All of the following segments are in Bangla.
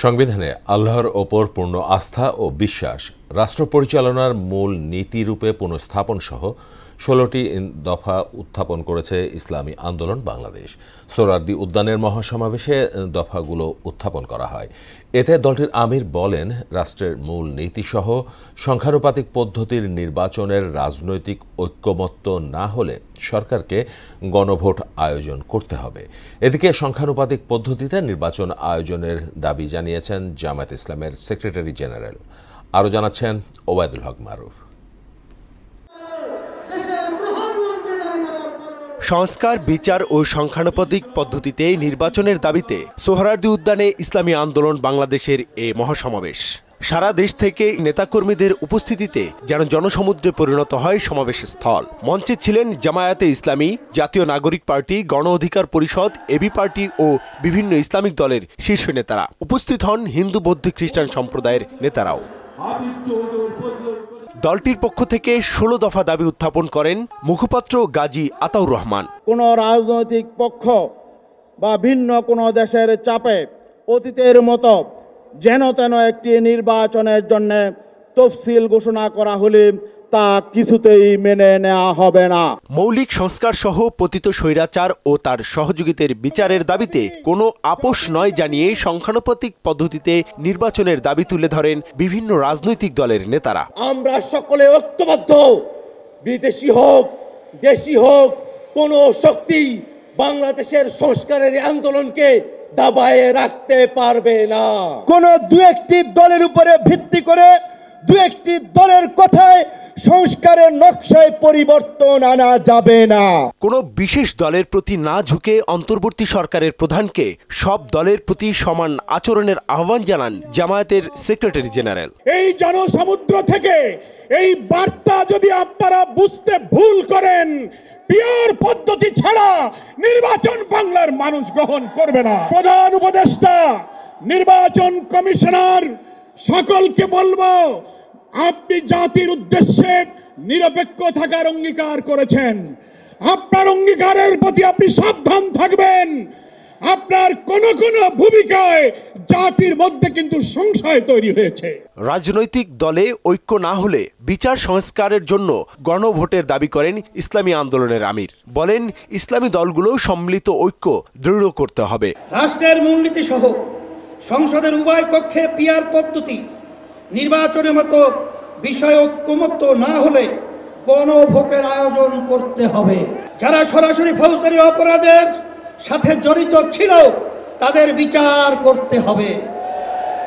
সংবিধানে আল্লাহর ওপর পূর্ণ আস্থা ও বিশ্বাস রাষ্ট্র পরিচালনার মূল নীতিরূপে পুনঃস্থাপন সহ ১৬টি দফা উত্থাপন করেছে ইসলামী আন্দোলন বাংলাদেশ। সোহরাওয়ার্দী উদ্যানের মহাসমাবেশে দফাগুলো উত্থাপন করা হয়। এতে দলটির আমির বলেন, রাষ্ট্রের মূল নীতিসহ সংখ্যানুপাতিক পদ্ধতির নির্বাচনের রাজনৈতিক ঐক্যমত্য না হলে সরকারকে গণভোট আয়োজন করতে হবে। এদিকে সংখ্যানুপাতিক পদ্ধতিতে নির্বাচন আয়োজনের দাবি জানিয়েছেন জামায়াত ইসলামের সেক্রেটারি জেনারেল। আরও জানাচ্ছেন ওবায়দুল হক মারুফ। সংস্কার, বিচার ও সংখ্যানুপাতিক পদ্ধতিতে নির্বাচনের দাবিতে সোহরাওয়ার্দী উদ্যানে ইসলামী আন্দোলন বাংলাদেশের এ মহাসমাবেশ। সারা দেশ থেকে নেতাকর্মীদের উপস্থিতিতে যেন জনসমুদ্রে পরিণত হয় সমাবেশ স্থল। মঞ্চে ছিলেন জামায়াতে ইসলামী, জাতীয় নাগরিক পার্টি, গণ অধিকার পরিষদ, এবি পার্টি ও বিভিন্ন ইসলামিক দলের শীর্ষ নেতারা। উপস্থিত হন হিন্দু, বৌদ্ধ, খ্রিস্টান সম্প্রদায়ের নেতারাও। দলটির পক্ষ থেকে ১৬ দফা দাবি উত্থাপন করেন মুখপাত্র গাজী আতাউর রহমান। কোন রাজনৈতিক পক্ষ বা ভিন্ন কোন দেশের চাপে অতীতের মতো যেন তেন একটি নির্বাচনের জন্য তফসিল ঘোষণা করা হলে তা কিছুতেই মেনে নেওয়া হবে না। মৌলিক সংস্কার সহ পতিত স্বৈরাচার ও তার সহযোগীদের বিচারের দাবিতে কোনো আপোষ নয় জানিয়ে সংখ্যানুপাতিক পদ্ধতিতে নির্বাচনের দাবি তুলে ধরেন বিভিন্ন রাজনৈতিক দলের নেতারা। আমরা সকলে ঐক্যবদ্ধ, বিদেশি হোক দেশি হোক, কোনো শক্তি বাংলাদেশের সংস্কারের আন্দোলনকে দাবায়ে রাখতে পারবে না। কোন দু একটি দলের উপরে ভিত্তি করে দু একটি দলের কথায় সংস্কারের নকশায় পরিবর্তন আনা যাবে না। কোনো বিশেষ দলের প্রতি না ঝুঁকে অন্তর্বর্তী সরকারের প্রধানকে সব দলের প্রতি সমান আচরণের আহ্বান জানান জামায়াতের সেক্রেটারি জেনারেল। এই জনসমুদ্র থেকে এই বার্তা যদি আপনারা বুঝতে ভুল করেন, পিওর পদ্ধতি ছাড়া নির্বাচন বাংলার মানুষ গ্রহণ করবে না। প্রধান উপদেষ্টা, নির্বাচন কমিশনার সকলকে বলবো, আপনি জাতির উদ্দেশ্যে নিরপেক্ষ থাকার অঙ্গীকার করেছেন। আপনার অঙ্গীকারের প্রতি আপনি সাবধান থাকবেন। আপনার কোন কোন ভূমিকায় জাতির মধ্যে কিন্তু সংশয় তৈরি হয়েছে। রাজনৈতিক দলে ঐক্য না হলে বিচার সংস্কারের জন্য গণভোটের দাবি করেন ইসলামী আন্দোলনের আমির। বলেন, ইসলামী দলগুলো সম্মিলিত ঐক্য দৃঢ় করতে হবে। রাষ্ট্রের মূলনীতি সহ সংসদের উভয় কক্ষে পিয়ার পদ্ধতি নির্বাচনের মতো বিষয় ঐক্যমত্য না হলে গণভোটের আয়োজন করতে হবে। যারা সরাসরি ফৌজদারি অপরাধের সাথে জড়িত ছিল তাদের বিচার করতে হবে,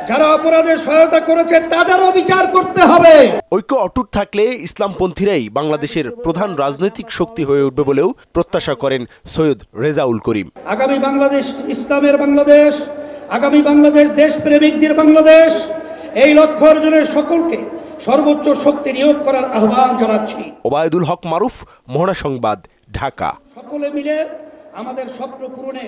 যারা অপরাধের সহায়তা করেছে তাদেরও বিচার করতে হবে। ঐক্য অটুট থাকলে ইসলামপন্থীরাই বাংলাদেশের প্রধান রাজনৈতিক শক্তি হয়ে উঠবে বলেও প্রত্যাশা করেন সৈয়দ রেজাউল করিম। আগামী বাংলাদেশ ইসলামের বাংলাদেশ, আগামী বাংলাদেশ দেশপ্রেমিকদের বাংলাদেশ, এই লক্ষ্য অর্জনের সকলকে সর্বোচ্চ শক্তি নিয়োগ করার আহ্বান জানাচ্ছি। ওবায়দুল হক মারুফ, মোহনা সংবাদ, ঢাকা। সকলে মিলে আমাদের স্বপ্ন পূরণে